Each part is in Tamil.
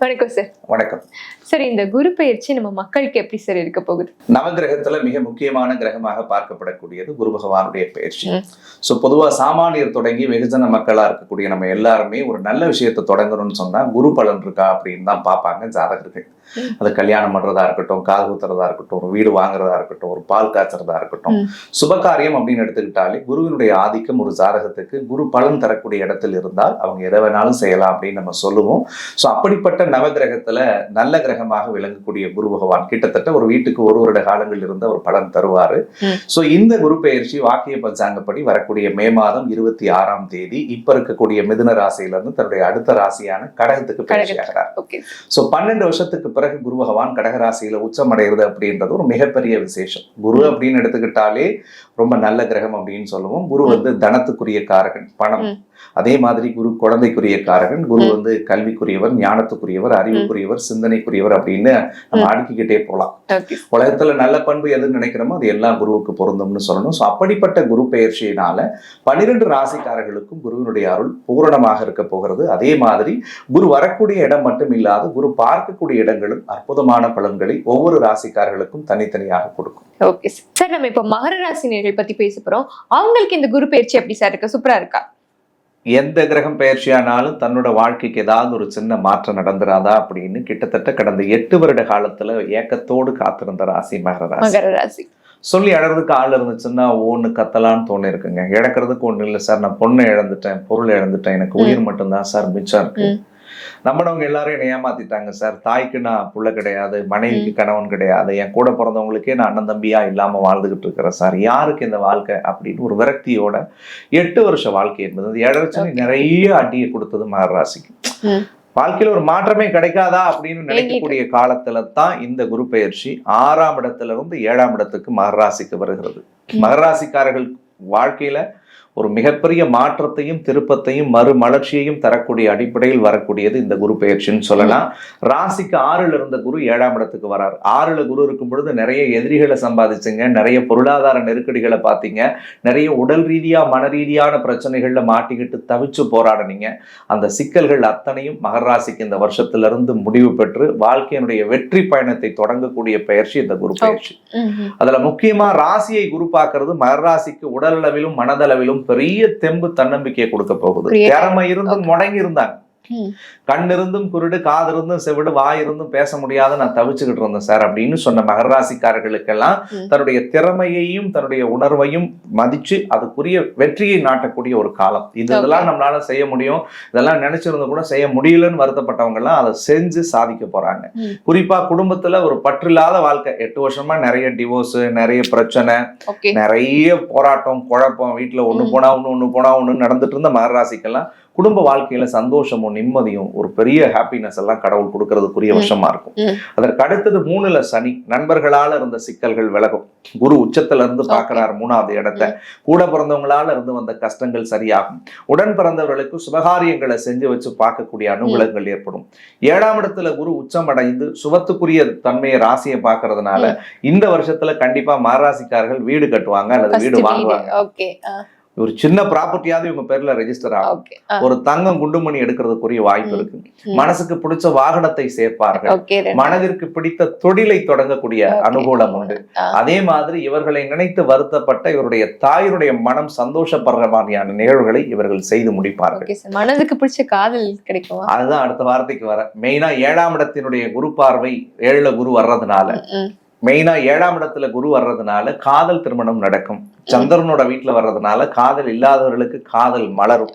வணக்கம் சார். வணக்கம் சார், இந்த குரு பயிற்சி நம்ம மக்களுக்கு எப்படி சார் இருக்க போகுது? நவகிரகத்துல மிக முக்கியமான கிரகமாக பார்க்கப்படக்கூடியது குரு பகவானுடைய பயிற்சி. சோ பொதுவா சாமானியர் தொடங்கி வெகுஜன மக்களா இருக்கக்கூடிய நம்ம எல்லாருமே ஒரு நல்ல விஷயத்தை தொடங்கணும்னு சொன்னா குரு பலன் இருக்கா அப்படின்னு தான் பார்ப்பாங்க ஜாதகர்கள். அது கல்யாணம் பண்றதா இருக்கட்டும், காது குத்துறதா இருக்கட்டும், ஒரு வீடு வாங்குறதா இருக்கட்டும், ஒரு பால் காய்ச்சறதா இருக்கட்டும், சுபகாரியம் அப்படின்னு எடுத்துக்கிட்டாலே குருவினுடைய ஆதிக்கம் ஒரு ஜாதகத்துக்கு குரு பலன் தரக்கூடிய இடத்தில் இருந்தால் அவங்க எதை வேணாலும் செய்யலாம் அப்படின்னு நம்ம சொல்லுவோம். சோ அப்படிப்பட்ட நவகிரகத்துல நல்ல கிரகமாக விளங்கக்கூடிய குரு பகவான் கிட்டத்தட்ட ஒரு வீட்டுக்கு ஒரு வருட காலங்கள் இருந்த ஒரு பலன் தருவாரு. சோ இந்த குரு பெயர்ச்சி வாக்கிய பஞ்சாங்கப்படி வரக்கூடிய மே மாதம் 26ஆம் தேதி இப்ப இருக்கக்கூடிய மிதுன ராசியில இருந்து தன்னுடைய அடுத்த ராசியான கடகத்துக்கு பயிற்சி ஆகிறார். சோ 12 வருஷத்துக்கு பிறகு குரு பகவான் கடகராசியில உச்சம் அடைகிறது அப்படின்றது ஒரு மிகப்பெரிய விசேஷம். குரு அப்படின்னு எடுத்துக்கிட்டாலே ரொம்ப நல்ல கிரகம் அப்படின்னு சொல்லுவோம். குரு தனத்துக்குரிய காரகன், பணம். அதே மாதிரி குரு குழந்தைக்குரிய காரகன். குரு கல்விக்குரியவர், ஞானத்துக்குரியவர், அறிவுக்குரியவர், சிந்தனைக்குரியவர் அப்படின்னு நம்ம அடுக்கிக்கிட்டே போலாம். உலகத்துல நல்ல பண்பு எதுன்னு நினைக்கிறோமோ அது எல்லாம் குருவுக்கு பொருந்தும்னு சொல்லணும். சோ அப்படிப்பட்ட குரு பெயர்ச்சியினால 12 ராசிக்காரர்களுக்கும் குருவினுடைய அருள் பூரணமாக இருக்க போகிறது. அதே மாதிரி குரு வரக்கூடிய இடம் மட்டும் இல்லாது குரு பார்க்கக்கூடிய இடங்களும் அற்புதமான பலன்களை ஒவ்வொரு ராசிக்காரர்களுக்கும் தனித்தனியாக கொடுக்கும். ஓகே சார், நம்ம இப்ப மகர ராசினியர்கள் பத்தி பேச போறோம். அவங்களுக்கு இந்த குரு பெயர்ச்சி எப்படி சார் இருக்கு? சூப்பரா இருக்கா? எந்த கிரகம் பயிற்சியானாலும் தன்னோட வாழ்க்கைக்கு ஏதாவது ஒரு சின்ன மாற்றம் நடந்துராதா அப்படின்னு கிட்டத்தட்ட கடந்த 8 வருட காலத்துல ஏக்கத்தோடு காத்திருந்த ராசி மகர ராசி. சொல்லி அழறதுக்கு ஆள் இருந்துச்சுன்னா ஒண்ணு கத்தலான்னு தோணு இருக்குங்க. இழக்கிறதுக்கு ஒண்ணு இல்லை சார், நான் பொண்ணை இழந்துட்டேன், பொருள் இழந்துட்டேன், எனக்கு உயிர் மட்டும்தான் சார் மிச்சம் இருக்கு. நம்மளவங்க எல்லாரும் என்னை ஏமாத்திட்டாங்க சார். தாய்க்கு நான் புள்ள கிடையாது, மனைவிக்கு கணவன் கிடையாது, என் கூட பிறந்தவங்களுக்கே நான் அண்ணன் தம்பியா இல்லாம வாழ்ந்துகிட்டு இருக்கிறேன் சார், யாருக்கு இந்த வாழ்க்கை அப்படின்னு ஒரு விரக்தியோட 8 வருஷ வாழ்க்கை என்பது ஏழரை நிறைய அடியை கொடுத்தது மகர ராசிக்கு. வாழ்க்கையில ஒரு மாற்றமே கிடைக்காதா அப்படின்னு நினைக்கக்கூடிய காலத்துல தான் இந்த குரு பெயர்ச்சி 6ஆம் இடத்துல இருந்து 7ஆம் இடத்துக்கு மகர ராசிக்கு வருகிறது. மகர ராசிக்காரர்கள் வாழ்க்கையில ஒரு மிகப்பெரிய மாற்றத்தையும் திருப்பத்தையும் மறுமலர்ச்சியையும் தரக்கூடிய அடிப்படையில் வரக்கூடியது இந்த குரு பெயர்ச்சின்னு சொல்லலாம். ராசிக்கு 6ல் இருந்த குரு 7ஆம் இடத்துக்கு வரார். 6ல் குரு இருக்கும் பொழுது நிறைய எதிரிகளை சம்பாதிச்சுங்க, நிறைய பொருளாதார நெருக்கடிகளை பார்த்தீங்க, நிறைய உடல் ரீதியா மன ரீதியான பிரச்சனைகள்ல மாட்டிக்கிட்டு தவிச்சு போராடினீங்க. அந்த சிக்கல்கள் அத்தனையும் மகர ராசிக்கு இந்த வருஷத்துல இருந்து முடிவு பெற்று வாழ்க்கையினுடைய வெற்றி பயணத்தை தொடங்கக்கூடிய பயிற்சி இந்த குரு பயிற்சி. அதுல முக்கியமா ராசியை குரு பார்க்கறது மகர ராசிக்கு உடல் அளவிலும் மனதளவிலும் பெரிய தெம்பு தன்னம்பிக்கையை கொடுக்க போகுது. திறமை இருந்தும் முடங்கி இருந்தாங்க, கண் இருந்தும் குருடு, காது இருந்தும் செவிடு, வாய் இருந்தும் பேச முடியாத நான் தவிச்சுக்கிட்டு இருந்தேன் சார் அப்படின்னு சொன்ன மகர ராசிக்காரர்களுக்கெல்லாம் தன்னுடைய திறமையையும் தன்னுடைய உணர்வையும் மதிச்சு அதுக்குரிய வெற்றியை நாட்டக்கூடிய ஒரு காலம். இதெல்லாம் நம்மளால செய்ய முடியும், இதெல்லாம் நினைச்சிருந்த கூட செய்ய முடியலன்னு வருத்தப்பட்டவங்க எல்லாம் அதை செஞ்சு சாதிக்க போறாங்க. குறிப்பா குடும்பத்துல ஒரு பற்றில்லாத வாழ்க்கை, 8 வருஷமா நிறைய டிவோர்ஸ், நிறைய பிரச்சனை, நிறைய போராட்டம், குழப்பம், வீட்டுல ஒண்ணு போனா ஒண்ணு நடந்துட்டு இருந்த மகர ராசிக்கெல்லாம் குடும்ப வாழ்க்கையில சந்தோஷமும் நிம்மதியும் ஒரு பெரிய ஹாப்பினஸ் எல்லாம் கடவுள் கொடுக்கறதுக்குரிய வருஷமா இருக்கும். அதற்கு அடுத்தது 3ல சனி. நண்பர்களால இருந்த சிக்கல்கள் விலகும். குரு உச்சத்துல இருந்து பாக்குறாரு 3வது இடத்தை. கூட பிறந்தவங்களால இருந்து வந்த கஷ்டங்கள் சரியாகும். உடன் பிறந்தவர்களுக்கு சுபகாரியங்களை செஞ்சு வச்சு பார்க்கக்கூடிய அனுகூலங்கள் ஏற்படும். 7ஆம் இடத்துல குரு உச்சம் அடைந்து சுபத்துக்குரிய தன்மையை ராசியை பார்க்கறதுனால இந்த வருஷத்துல கண்டிப்பா மகராசிக்காரர்கள் வீடு கட்டுவாங்க அல்லது வீடு வாங்குவாங்க. ஒரு சின்ன ப்ராப்பர்ட்டியாவது இவங்க பேர்ல ரெஜிஸ்டர் ஆகும். ஒரு தங்கம் குண்டுமணி எடுக்கிறதுக்குரிய வாய்ப்பு இருக்கு. மனசுக்கு பிடிச்ச வாகனத்தை சேர்ப்பார்கள். மனதிற்கு பிடித்த தொழிலை தொடங்கக்கூடிய அனுகூலம் உண்டு. அதே மாதிரி இவர்களை நினைத்து வருத்தப்பட்ட இவருடைய தாயினுடைய மனம் சந்தோஷப்படுற மாதிரியான நிகழ்வுகளை இவர்கள் செய்து முடிப்பார்கள். மனதுக்கு பிடிச்ச காதல் கிடைக்கும். அதுதான் அடுத்த வார்த்தைக்கு வர. மெயினா 7ஆம் இடத்தினுடைய குரு பார்வை 7ல குரு வர்றதுனால, மெயினா 7ஆம் இடத்துல குரு வர்றதுனால காதல் திருமணம் நடக்கும். சந்திரனோட வீட்டுல வர்றதுனால காதல் இல்லாதவர்களுக்கு காதல் மலரும்.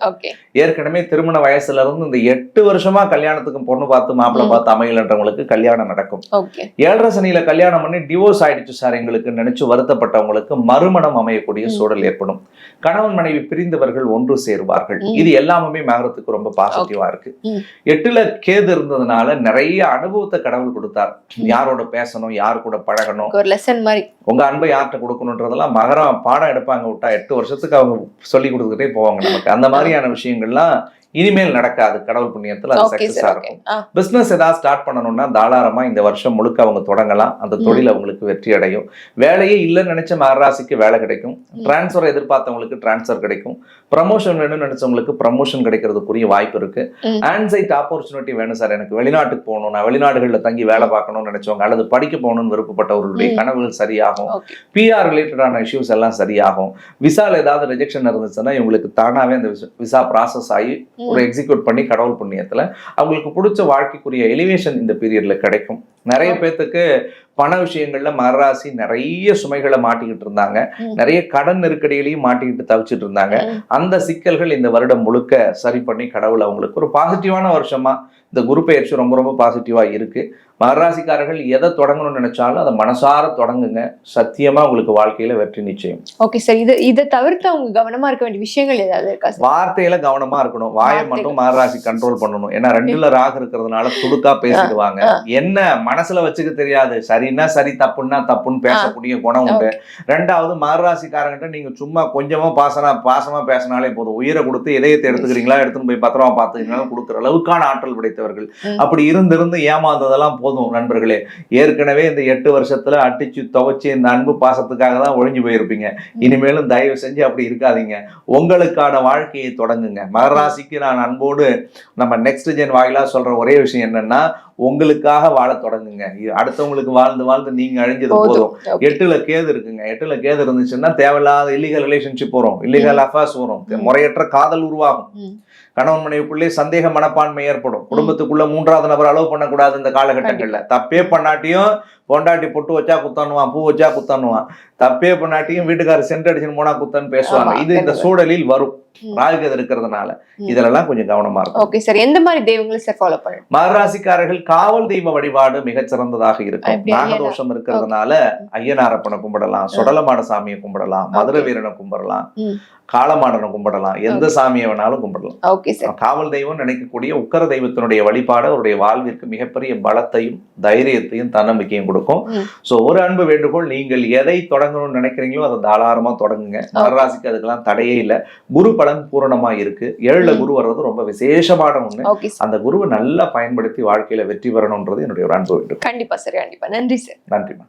ஏற்கனவே திருமண வயசுல இருந்து இந்த 8 வருஷமா கல்யாணத்துக்கு பொண்ணு பார்த்து மாப்பிள்ளை பார்த்து அமையலன்றவங்களுக்கு கல்யாணம் நடக்கும். 7ரை சனியில கல்யாணம் பண்ணி டிவோர்ஸ் ஆயிடுச்சு சார் எங்களுக்கு நினைச்சு வருத்தப்பட்டவங்களுக்கு மறுமணம் அமையக்கூடிய சூழல் ஏற்படும். கணவன் மனைவி பிரிந்தவர்கள் ஒன்று சேருவார்கள். இது எல்லாமே மகரத்துக்கு ரொம்ப பாசிட்டிவா இருக்கு. 8ல கேது இருந்ததுனால நிறைய அனுபவத்தை கடவுள் கொடுத்தார். யாரோட பேசணும், யார் கூட பழகணும், உங்க அன்பை யார்கிட்ட கொடுக்கணும்ன்றதெல்லாம் மகரம் பாடம் எடுப்பாங்க விட்டா 8 வருஷத்துக்கு அவங்க சொல்லி கொடுத்துக்கிட்டே போவாங்க நமக்கு. அந்த மாதிரியான விஷயங்கள்லாம் இனிமேல் நடக்காது, கடவுள் புண்ணியத்துல அது ஓகே சக்சஸா சார். இருக்கும். ஓகே. பிசினஸ் ஏதாவது ஸ்டார்ட் பண்ணணும்னா தாராளமா இந்த வருஷம் முழுக்க அவங்க தொடங்கலாம். அந்த தொழில் அவங்களுக்கு வெற்றி அடையும். வேலையே இல்லைன்னு நினைச்ச மகராசிக்கு வேலை கிடைக்கும். டிரான்ஸ்ஃபர் எதிர்பார்த்தவங்களுக்கு டிரான்ஸ்ஃபர் கிடைக்கும். ப்ரமோஷன் வேணும்னு நினைச்சவங்களுக்கு ப்ரமோஷன் கிடைக்கிறதுக்குரிய வாய்ப்பு இருக்கு. ஆன்சைட் ஆப்பர்ச்சுனிட்டி வேணும் சார், எனக்கு வெளிநாட்டுக்கு போகணும், நான் வெளிநாடுகளில் தங்கி வேலை பார்க்கணும்னு நினைச்சவங்க அல்லது படிக்க போகணும்னு விருப்பப்பட்டவர்களுடைய கனவுகள் சரியாகும். பிஆர் ரிலேட்டடான இஷ்யூஸ் எல்லாம் சரியாகும். விசால ஏதாவது ரிஜெக்ஷன் இருந்துச்சுன்னா இவங்களுக்கு தானாவே அந்த விசா ப்ராசஸ் ஆகி ஒரு எக்ஸிக்யூட் பண்ணி கடவுள் புண்ணியத்துல அவங்களுக்கு பிடிச்ச வாழ்க்கைக்குரிய எலிவேஷன் இந்த பீரியட்ல கிடைக்கும். நிறைய பேர்த்துக்கு பண விஷயங்கள்ல மகராசி நிறைய சுமைகளை மாட்டிக்கிட்டு இருந்தாங்க. நிறைய கடன் நெருக்கடிகளையும் மாட்டிக்கிட்டு தவிச்சிட்டு இருந்தாங்க. அந்த சிக்கல்கள் இந்த வருடம் முழுக்க சரி பண்ணி கடவுள் அவங்களுக்கு ஒரு பாசிட்டிவான வருஷமா இந்த குரு பெயர்ச்சி ரொம்ப ரொம்ப பாசிட்டிவா இருக்கு. மகராசிக்காரர்கள் எதை தொடங்கணும்னு நினைச்சாலும் அதை மனசார தொடங்குங்க. சத்தியமா உங்களுக்கு வாழ்க்கையில வெற்றி நிச்சயம். Okay sir. இதை தவிர்த்து அவங்க கவனமா இருக்க வேண்டிய விஷயங்கள் ஏதாவது இருக்கா சார்? வார்த்தையில கவனமா இருக்கணும். வாயை மட்டும் மகராசி கண்ட்ரோல் பண்ணணும். ஏன்னா 2ல ராகு இருக்கிறதுனால துடுக்கா பேசிடுவாங்க. என்ன மனசுல வச்சுக்க தெரியாது. சரின்னா சரி, தப்புன்னா தப்புன்னு பேசக்கூடிய குணம் உண்டு. 2வது மகராசிக்காரங்கிட்ட நீங்க சும்மா கொஞ்சமா பாசமா பேசினாலே போதும். உயிரை கொடுத்து இதயத்தை எடுத்துக்கிறீங்களா, எடுத்துன்னு போய் பத்திரமா பார்த்துக்கிறீங்களா கொடுக்குற அளவுக்கான ஆற்றல் படைத்தவர்கள். அப்படி இருந்து ஏமாந்ததெல்லாம் போதும் நண்பர்களே. ஏற்கனவே இந்த 8 வருஷத்துல அடிச்சு துவைச்சு இந்த அன்பு பாசத்துக்காக தான் ஒழிஞ்சு போயிருப்பீங்க. இனிமேலும் தயவு செஞ்சு அப்படி இருக்காதீங்க. உங்களுக்கான வாழ்க்கையை தொடங்குங்க. மகராசிக்கு நான் அன்போடு நம்ம நெக்ஸ்ட் ஜென் வாயிலா சொல்ற ஒரே விஷயம் என்னன்னா, உங்களுக்காக வாழ தொடங்குங்க. அடுத்தவங்களுக்கு வாழ்ந்து நீங்க அழிஞ்சது போதும். 8ல கேது இருக்குங்க. 8ல கேது இருந்துச்சுன்னா தேவையில்லாத இல்லீகல் ரிலேஷன்ஷிப் வரும், இல்லீகல் அஃபேர்ஸ் வரும், முறையற்ற காதல் உருவாகும், கணவன் மனைவிக்குள்ளே சந்தேக மனப்பான்மை ஏற்படும், குடும்பத்துக்குள்ள 3வது நபர் அலோவ் பண்ணக்கூடாது. இந்த காலகட்டங்கள்ல தப்பே பண்ணாட்டியும் பொண்டாட்டி பொட்டு வச்சா குத்தானுவான், பூ வச்சா குத்தானுவான், தப்பே பண்ணாட்டியும் வீட்டுக்காரர் சென்ட் அடிச்சுன்னு போனா குத்தான்னு பேசுவாங்க. இது இந்த சூழலில் வரும் ராகுகேது இருக்கிறதுனால. இதெல்லாம் கொஞ்சம் கவனமா இருக்கும். Okay sir. எந்த மாதிரி தெய்வங்களை சார் ஃபாலோ பண்ணணும்? மகராசிக்காரர்கள் காவல் தெய்வ வழிபாடு மிகச்சிறந்ததாக இருக்கும். நாகதோஷம் இருக்கிறதுனால ஐயனாரப்பனை கும்பிடலாம், சுடலமாட சாமியை கும்பிடலாம், மதுரை வீரனை கும்பிடலாம், காளமாடனை கும்பிடலாம், எந்த சாமியை வேணாலும் கும்பிடலாம். Okay sir. காவல் தெய்வம் நினைக்கக்கூடிய உக்கர தெய்வத்தினுடைய வழிபாடு அவருடைய வாழ்விற்கு மிகப்பெரிய பலத்தையும் தைரியத்தையும் தன்னம்பிக்கையும் கொடுக்கும். சோ ஒரு அன்பு வேண்டுகோள், நீங்கள் எதை தொடங்கணும்னு நினைக்கிறீங்களோ அதை தாராளமா தொடங்குங்க. மகராசிக்கு அதுக்கெல்லாம் தடையே இல்லை. குரு பலன் பூரணமா இருக்கு. 7ல குரு வர்றது ரொம்ப விசேஷமான ஒண்ணு. அந்த குருவை நல்லா பயன்படுத்தி வாழ்க்கையில வெற்றி பெறணும்ன்றது என்னுடைய ஒரு அன்பு வேண்டும். கண்டிப்பா சார், கண்டிப்பா. நன்றி சார். நன்றிமா.